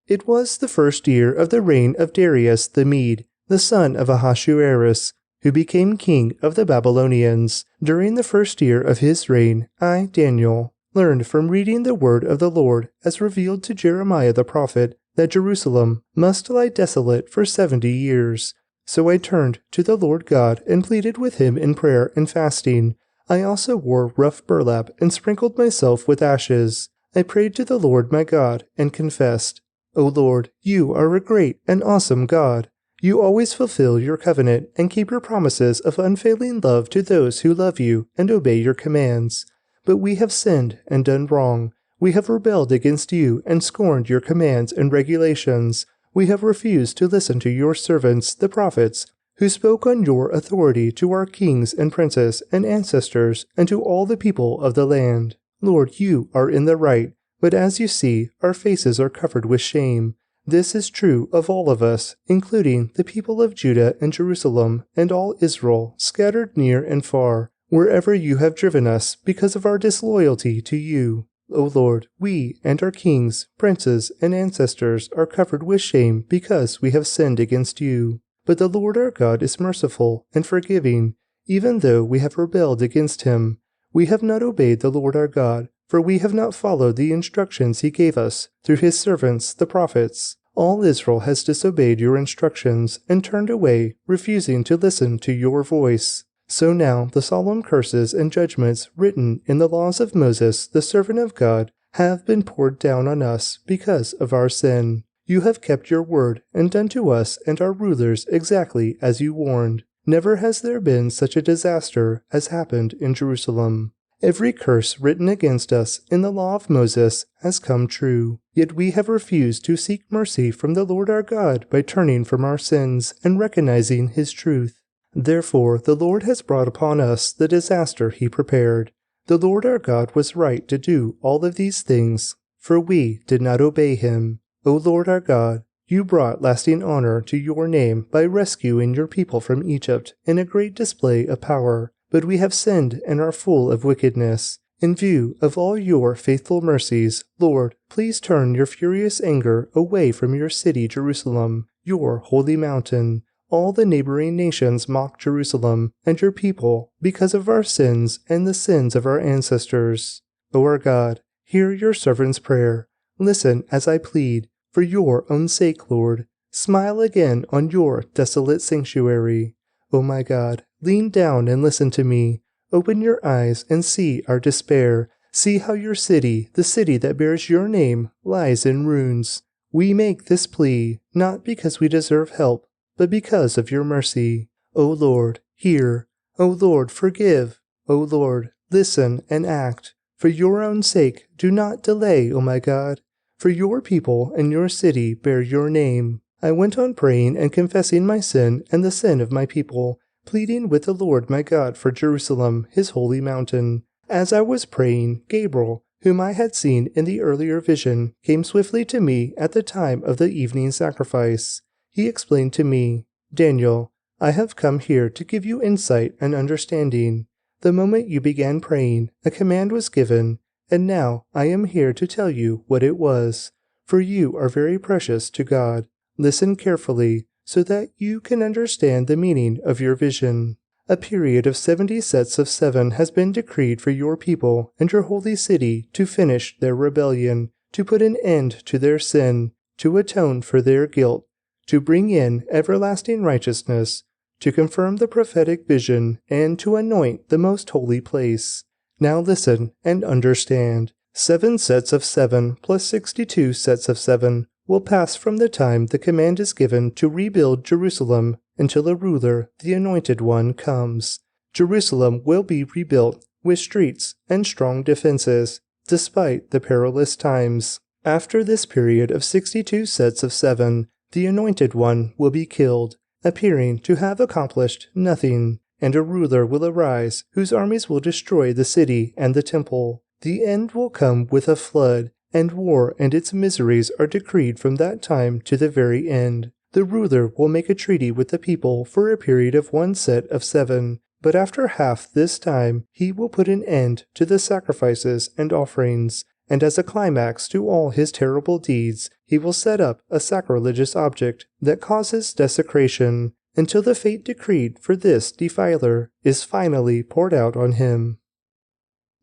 It was the 1st year of the reign of Darius the Mede, the son of Ahasuerus, who became king of the Babylonians. During the 1st year of his reign, I, Daniel, learned from reading the word of the Lord as revealed to Jeremiah the prophet that Jerusalem must lie desolate for 70 years. So I turned to the Lord God and pleaded with him in prayer and fasting. I also wore rough burlap and sprinkled myself with ashes. I prayed to the Lord my God and confessed, "O Lord, you are a great and awesome God. You always fulfill your covenant and keep your promises of unfailing love to those who love you and obey your commands. But we have sinned and done wrong. We have rebelled against you and scorned your commands and regulations. We have refused to listen to your servants, the prophets, who spoke on your authority to our kings and princes and ancestors and to all the people of the land. Lord, you are in the right, but as you see, our faces are covered with shame. This is true of all of us, including the people of Judah and Jerusalem and all Israel, scattered near and far, wherever you have driven us because of our disloyalty to you. O Lord, we and our kings, princes, and ancestors are covered with shame because we have sinned against you. But the Lord our God is merciful and forgiving, even though we have rebelled against him. We have not obeyed the Lord our God, for we have not followed the instructions he gave us through his servants, the prophets. All Israel has disobeyed your instructions and turned away, refusing to listen to your voice. So now the solemn curses and judgments written in the laws of Moses, the servant of God, have been poured down on us because of our sin. You have kept your word and done to us and our rulers exactly as you warned. Never has there been such a disaster as happened in Jerusalem. Every curse written against us in the law of Moses has come true. Yet we have refused to seek mercy from the Lord our God by turning from our sins and recognizing His truth. Therefore the Lord has brought upon us the disaster He prepared. The Lord our God was right to do all of these things, for we did not obey Him. O Lord our God, you brought lasting honor to your name by rescuing your people from Egypt in a great display of power. But we have sinned and are full of wickedness. In view of all your faithful mercies, Lord, please turn your furious anger away from your city Jerusalem, your holy mountain. All the neighboring nations mock Jerusalem and your people because of our sins and the sins of our ancestors. O our God, hear your servant's prayer. Listen as I plead, for your own sake, Lord. Smile again on your desolate sanctuary. O my God, lean down and listen to me. Open your eyes and see our despair. See how your city, the city that bears your name, lies in ruins. We make this plea, not because we deserve help, but because of your mercy. O Lord, hear. O Lord, forgive. O Lord, listen and act. For your own sake, do not delay, O my God. For your people and your city bear your name. I went on praying and confessing my sin and the sin of my people, pleading with the Lord my God for Jerusalem, His holy mountain. As I was praying, Gabriel, whom I had seen in the earlier vision, came swiftly to me at the time of the evening sacrifice. He explained to me, Daniel, I have come here to give you insight and understanding. The moment you began praying, a command was given, and now I am here to tell you what it was. For you are very precious to God. Listen carefully, so that you can understand the meaning of your vision. A period of 70 sets of 7 has been decreed for your people and your holy city to finish their rebellion, to put an end to their sin, to atone for their guilt, to bring in everlasting righteousness, to confirm the prophetic vision, and to anoint the most holy place. Now listen and understand. 7 sets of 7 plus 62 sets of 7 will pass from the time the command is given to rebuild Jerusalem until a ruler, the Anointed One, comes. Jerusalem will be rebuilt with streets and strong defenses, despite the perilous times. After this period of 62 sets of 7, the Anointed One will be killed, appearing to have accomplished nothing, and a ruler will arise whose armies will destroy the city and the temple. The end will come with a flood, and war and its miseries are decreed from that time to the very end. The ruler will make a treaty with the people for a period of 1 set of 7, but after half this time he will put an end to the sacrifices and offerings, and as a climax to all his terrible deeds, he will set up a sacrilegious object that causes desecration, until the fate decreed for this defiler is finally poured out on him.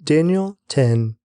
Daniel 10.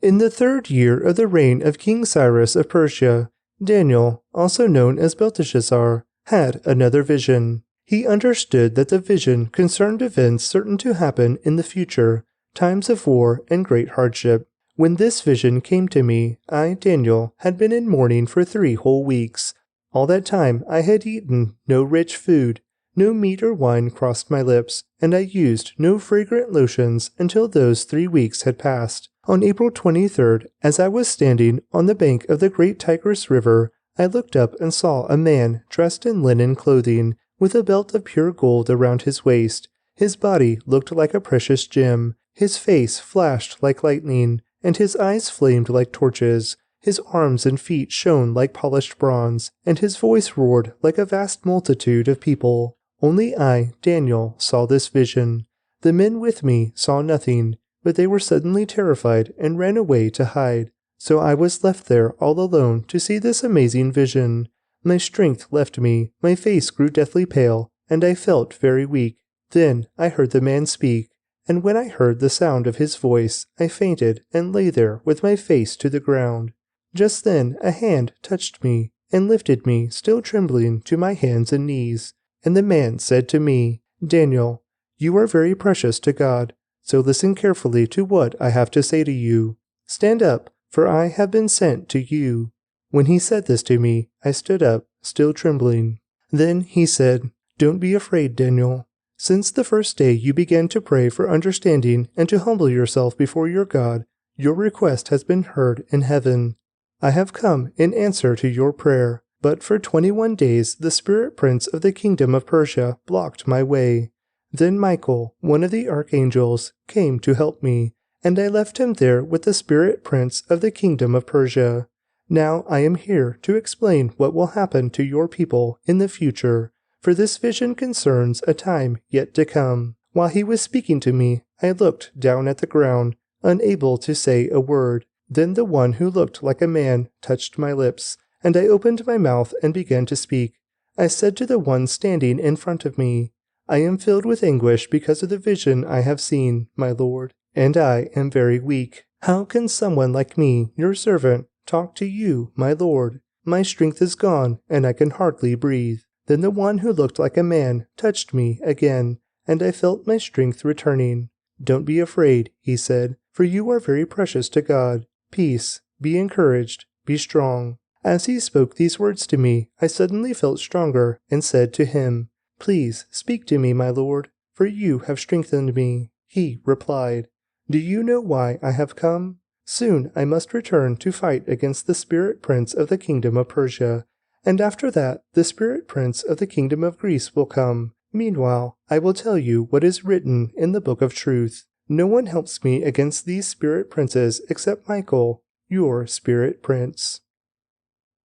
In the 3rd year of the reign of King Cyrus of Persia, Daniel, also known as Belteshazzar, had another vision. He understood that the vision concerned events certain to happen in the future, times of war and great hardship. When this vision came to me, I, Daniel, had been in mourning for 3 whole weeks. All that time I had eaten no rich food, no meat or wine crossed my lips, and I used no fragrant lotions until those 3 weeks had passed. On April 23rd, as I was standing on the bank of the great Tigris River, I looked up and saw a man dressed in linen clothing, with a belt of pure gold around his waist. His body looked like a precious gem, his face flashed like lightning, and his eyes flamed like torches. His arms and feet shone like polished bronze, and his voice roared like a vast multitude of people. Only I, Daniel, saw this vision. The men with me saw nothing, but they were suddenly terrified and ran away to hide. So I was left there all alone to see this amazing vision. My strength left me, my face grew deathly pale, and I felt very weak. Then I heard the man speak, and when I heard the sound of his voice, I fainted and lay there with my face to the ground. Just then a hand touched me and lifted me, still trembling, to my hands and knees. And the man said to me, Daniel, you are very precious to God, so listen carefully to what I have to say to you. Stand up, for I have been sent to you. When he said this to me, I stood up, still trembling. Then he said, "Don't be afraid, Daniel. Since the first day you began to pray for understanding and to humble yourself before your God, your request has been heard in heaven. I have come in answer to your prayer, but for 21 days the spirit prince of the kingdom of Persia blocked my way. Then Michael, one of the archangels, came to help me, and I left him there with the spirit prince of the kingdom of Persia. Now I am here to explain what will happen to your people in the future, for this vision concerns a time yet to come." While he was speaking to me, I looked down at the ground, unable to say a word. Then the one who looked like a man touched my lips, and I opened my mouth and began to speak. I said to the one standing in front of me, "I am filled with anguish because of the vision I have seen, my Lord, and I am very weak. How can someone like me, your servant, talk to you, my Lord? My strength is gone, and I can hardly breathe." Then the one who looked like a man touched me again, and I felt my strength returning. "Don't be afraid," he said, "for you are very precious to God. Peace, be encouraged, be strong." As he spoke these words to me, I suddenly felt stronger and said to him, "Please speak to me, my Lord, for you have strengthened me." He replied, "Do you know why I have come? Soon I must return to fight against the spirit prince of the kingdom of Persia, and after that the spirit prince of the kingdom of Greece will come. Meanwhile, I will tell you what is written in the book of truth. No one helps me against these spirit princes except Michael, your spirit prince."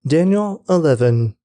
Daniel 11.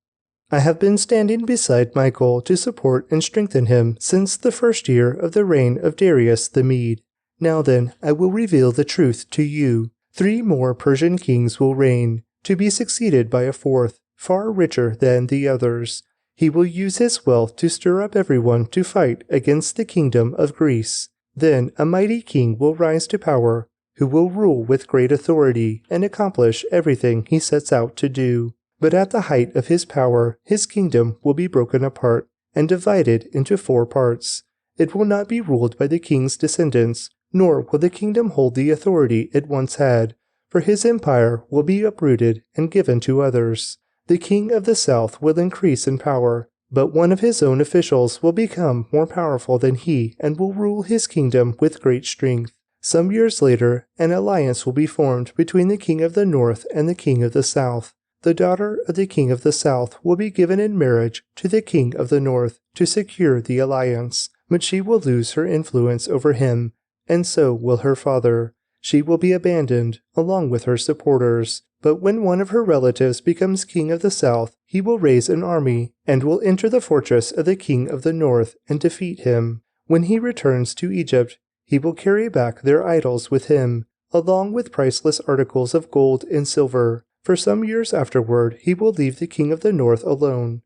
I have been standing beside Michael to support and strengthen him since the first year of the reign of Darius the Mede. Now then, I will reveal the truth to you. 3 more Persian kings will reign, to be succeeded by a fourth, far richer than the others. He will use his wealth to stir up everyone to fight against the kingdom of Greece. Then a mighty king will rise to power, who will rule with great authority and accomplish everything he sets out to do. But at the height of his power, his kingdom will be broken apart and divided into 4 parts. It will not be ruled by the king's descendants, nor will the kingdom hold the authority it once had, for his empire will be uprooted and given to others. The king of the south will increase in power, but one of his own officials will become more powerful than he and will rule his kingdom with great strength. Some years later, an alliance will be formed between the king of the north and the king of the south. The daughter of the king of the south will be given in marriage to the king of the north to secure the alliance, but she will lose her influence over him, and so will her father. She will be abandoned, along with her supporters. But when one of her relatives becomes king of the south, he will raise an army, and will enter the fortress of the king of the north and defeat him. When he returns to Egypt, he will carry back their idols with him, along with priceless articles of gold and silver. For some years afterward, he will leave the king of the north alone.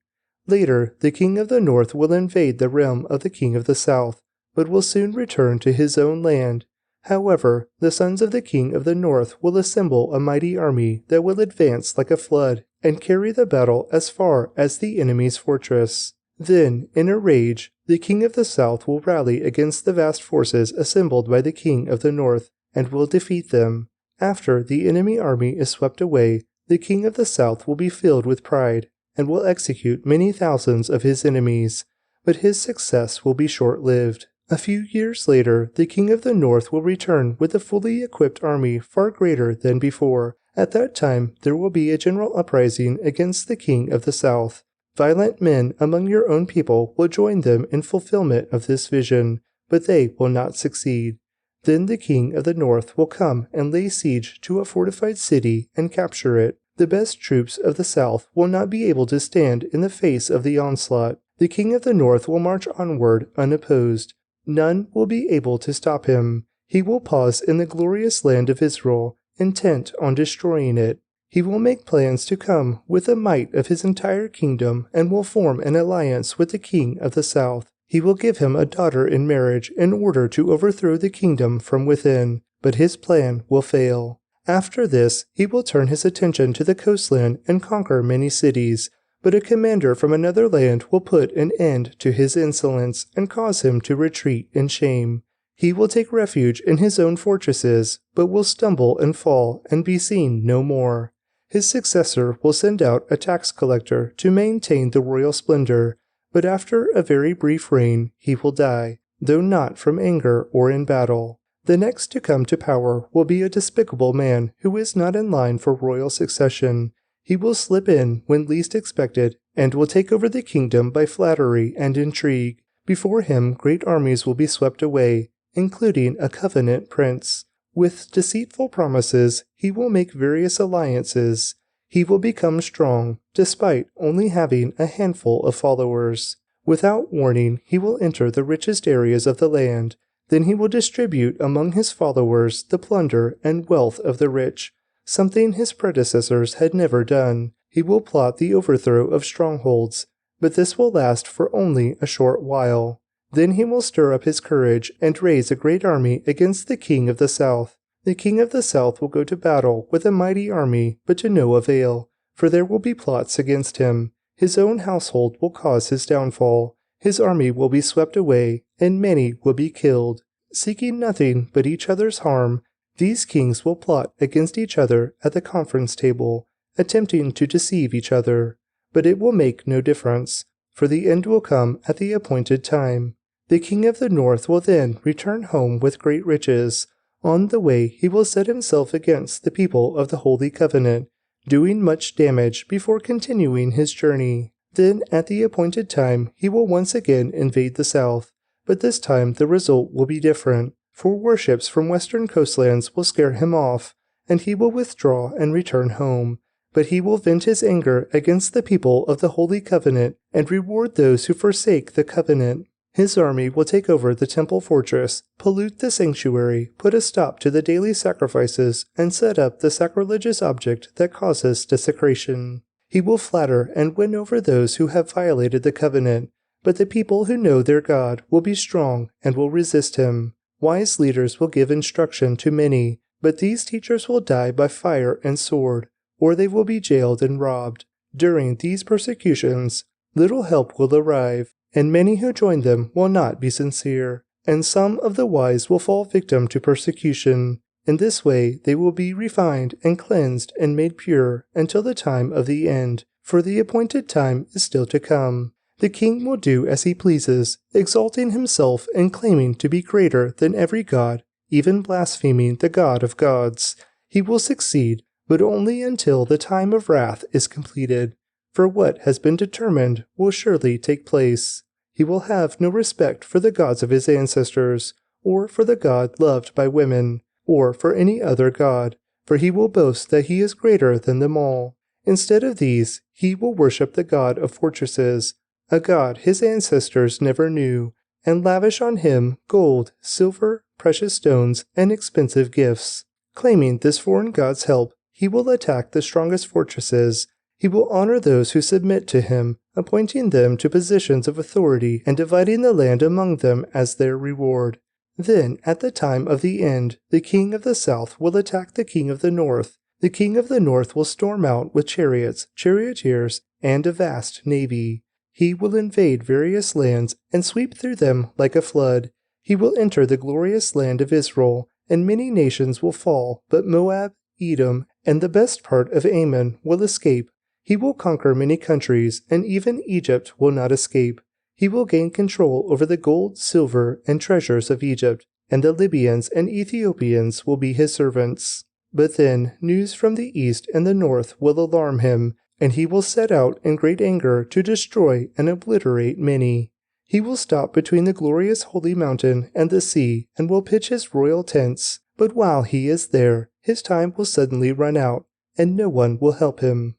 Later, the king of the north will invade the realm of the king of the south, but will soon return to his own land. However, the sons of the king of the north will assemble a mighty army that will advance like a flood and carry the battle as far as the enemy's fortress. Then, in a rage, the king of the south will rally against the vast forces assembled by the king of the north and will defeat them. After the enemy army is swept away, the king of the south will be filled with pride and will execute many thousands of his enemies, but his success will be short-lived. A few years later, the king of the north will return with a fully equipped army far greater than before. At that time, there will be a general uprising against the king of the south. Violent men among your own people will join them in fulfillment of this vision, but they will not succeed. Then the king of the north will come and lay siege to a fortified city and capture it. The best troops of the south will not be able to stand in the face of the onslaught. The king of the north will march onward unopposed. None will be able to stop him. He will pause in the glorious land of Israel, intent on destroying it. He will make plans to come with the might of his entire kingdom and will form an alliance with the king of the south. He will give him a daughter in marriage in order to overthrow the kingdom from within, but his plan will fail. After this, he will turn his attention to the coastland and conquer many cities, but a commander from another land will put an end to his insolence and cause him to retreat in shame. He will take refuge in his own fortresses, but will stumble and fall and be seen no more. His successor will send out a tax collector to maintain the royal splendor, but after a very brief reign he will die, though not from anger or in battle. The next to come to power will be a despicable man who is not in line for royal succession. He will slip in when least expected and will take over the kingdom by flattery and intrigue. Before him great armies will be swept away, including a covenant prince. With deceitful promises, he will make various alliances. He will become strong, despite only having a handful of followers. Without warning, he will enter the richest areas of the land. Then he will distribute among his followers the plunder and wealth of the rich, something his predecessors had never done. He will plot the overthrow of strongholds, but this will last for only a short while. Then he will stir up his courage and raise a great army against the king of the south. The king of the south will go to battle with a mighty army, but to no avail, for there will be plots against him. His own household will cause his downfall. His army will be swept away, and many will be killed. Seeking nothing but each other's harm, these kings will plot against each other at the conference table, attempting to deceive each other. But it will make no difference, for the end will come at the appointed time. The king of the north will then return home with great riches. On the way he will set himself against the people of the Holy Covenant, doing much damage before continuing his journey. Then at the appointed time he will once again invade the south, but this time the result will be different, for warships from western coastlands will scare him off, and he will withdraw and return home. But he will vent his anger against the people of the Holy Covenant and reward those who forsake the covenant. His army will take over the temple fortress, pollute the sanctuary, put a stop to the daily sacrifices, and set up the sacrilegious object that causes desecration. He will flatter and win over those who have violated the covenant, but the people who know their God will be strong and will resist him. Wise leaders will give instruction to many, but these teachers will die by fire and sword, or they will be jailed and robbed. During these persecutions, little help will arrive, and many who join them will not be sincere, and some of the wise will fall victim to persecution. In this way they will be refined and cleansed and made pure until the time of the end, for the appointed time is still to come. The king will do as he pleases, exalting himself and claiming to be greater than every god, even blaspheming the God of gods. He will succeed, but only until the time of wrath is completed, for what has been determined will surely take place. He will have no respect for the gods of his ancestors, or for the God loved by women, or for any other god, for he will boast that he is greater than them all. Instead of these, he will worship the god of fortresses, a god his ancestors never knew, and lavish on him gold, silver, precious stones, and expensive gifts. Claiming this foreign god's help, he will attack the strongest fortresses. He will honor those who submit to him, appointing them to positions of authority and dividing the land among them as their reward. Then, at the time of the end, the king of the south will attack the king of the north. The king of the north will storm out with chariots, charioteers, and a vast navy. He will invade various lands and sweep through them like a flood. He will enter the glorious land of Israel, and many nations will fall, but Moab, Edom, and the best part of Ammon will escape. He will conquer many countries, and even Egypt will not escape. He will gain control over the gold, silver, and treasures of Egypt, and the Libyans and Ethiopians will be his servants. But then news from the east and the north will alarm him, and he will set out in great anger to destroy and obliterate many. He will stop between the glorious holy mountain and the sea, and will pitch his royal tents. But while he is there, his time will suddenly run out, and no one will help him.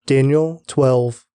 Daniel 12.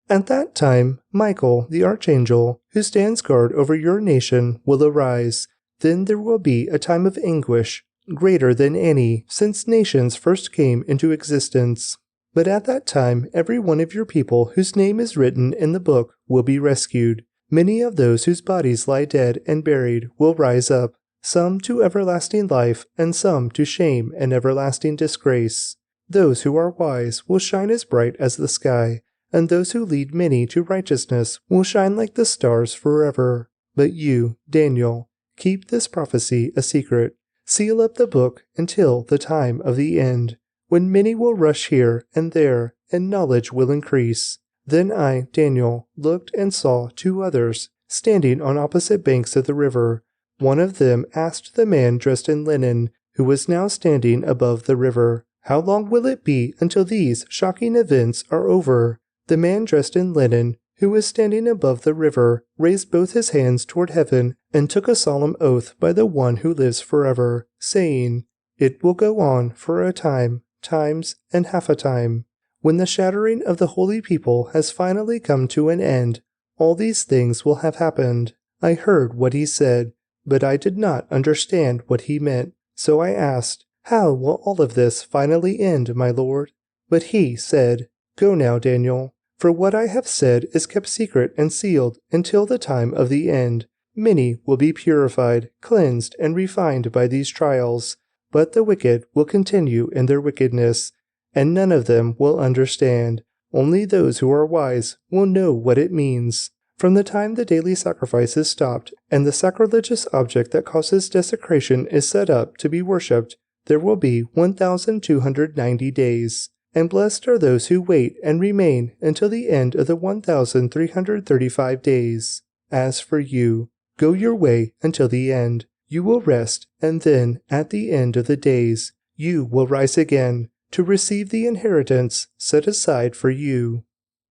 At that time, Michael, the archangel, who stands guard over your nation, will arise. Then there will be a time of anguish, greater than any since nations first came into existence. But at that time, every one of your people whose name is written in the book will be rescued. Many of those whose bodies lie dead and buried will rise up, some to everlasting life, and some to shame and everlasting disgrace. Those who are wise will shine as bright as the sky, and those who lead many to righteousness will shine like the stars forever. But you, Daniel, keep this prophecy a secret. Seal up the book until the time of the end. when many will rush here and there, and knowledge will increase. Then I, Daniel, looked and saw 2 others, standing on opposite banks of the river. One of them asked the man dressed in linen, who was now standing above the river, "How long will it be until these shocking events are over?" The man dressed in linen, who was standing above the river, raised both his hands toward heaven and took a solemn oath by the one who lives forever, saying, "It will go on for a time, times, and half a time. When the shattering of the holy people has finally come to an end, all these things will have happened." I heard what he said, but I did not understand what he meant. So I asked, "How will all of this finally end, my Lord?" But he said, "Go now, Daniel, for what I have said is kept secret and sealed until the time of the end. Many will be purified, cleansed, and refined by these trials, but the wicked will continue in their wickedness, and none of them will understand. Only those who are wise will know what it means. From the time the daily sacrifice is stopped and the sacrilegious object that causes desecration is set up to be worshipped, there will be 1,290 days. And blessed are those who wait and remain until the end of the 1,335 days. As for you, go your way until the end. You will rest, and then, at the end of the days, you will rise again to receive the inheritance set aside for you.